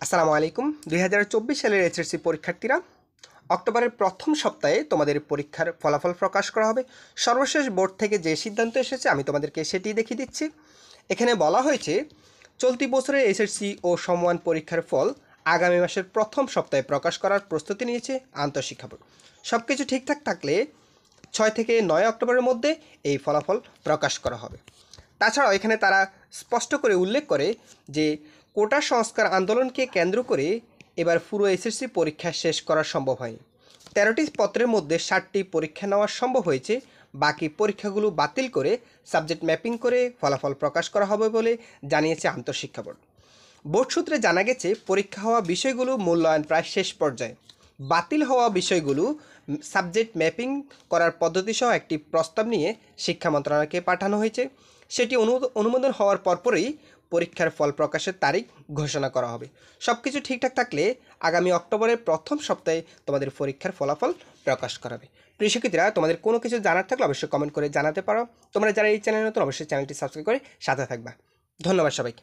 আসসালামু আলাইকুম। 2024 সালের এইচএসসি পরীক্ষার্থীরা, অক্টোবরের প্রথম সপ্তাহে তোমাদের পরীক্ষার ফলাফল প্রকাশ করা হবে। সর্বশেষ বোর্ড থেকে যে সিদ্ধান্ত এসেছে আমি তোমাদেরকে সেটি দেখিয়ে দিচ্ছি। এখানে বলা হয়েছে চলতি বছরের এইচএসসি ও সমমান পরীক্ষার ফল আগামী মাসের প্রথম সপ্তাহে প্রকাশ করার প্রস্তুতি নিয়েছে আন্তঃশিক্ষা বোর্ড। সব কিছু ঠিকঠাক থাকলে 6 থেকে 9 অক্টোবরের মধ্যে এই ফলাফল প্রকাশ করা হবে। তাছাড়াও এখানে তারা স্পষ্ট করে উল্লেখ করে যে কোটা সংস্কার আন্দোলনকে কেন্দ্র করে এবার পুরো এসএসসি পরীক্ষা শেষ করা সম্ভব হয়নি। 13টি পত্রের মধ্যে 7টি পরীক্ষা নেওয়া সম্ভব হয়েছে। বাকি পরীক্ষাগুলো বাতিল করে সাবজেক্ট ম্যাপিং করে ফলাফল প্রকাশ করা হবে বলে জানিয়েছে আন্তঃশিক্ষা বোর্ড। বোর্ড সূত্রে জানা গেছে পরীক্ষা হওয়া বিষয়গুলো মূল্যায়ন প্রায় শেষ পর্যায়ে। বাতিল হওয়া বিষয়গুলো সাবজেক্ট ম্যাপিং করার পদ্ধতিসহ একটি প্রস্তাব নিয়ে শিক্ষা মন্ত্রণালয়কে পাঠানো হয়েছে। সেটি অনুমোদন হওয়ার পরপরই পরীক্ষার ফল প্রকাশের তারিখ ঘোষণা করা হবে। সব কিছু ঠিকঠাক থাকলে আগামী অক্টোবরের প্রথম সপ্তাহে তোমাদের পরীক্ষার ফলাফল প্রকাশ করা হবে। প্রিয় শিক্ষার্থীরা, তোমাদের কোনো কিছু জানার থাকলে অবশ্যই কমেন্ট করে জানাতে পারো। তোমরা যারা এই চ্যানেলে নতুন অবশ্যই চ্যানেলটি সাবস্ক্রাইব করে সাথে থাকবা। ধন্যবাদ সবাইকে।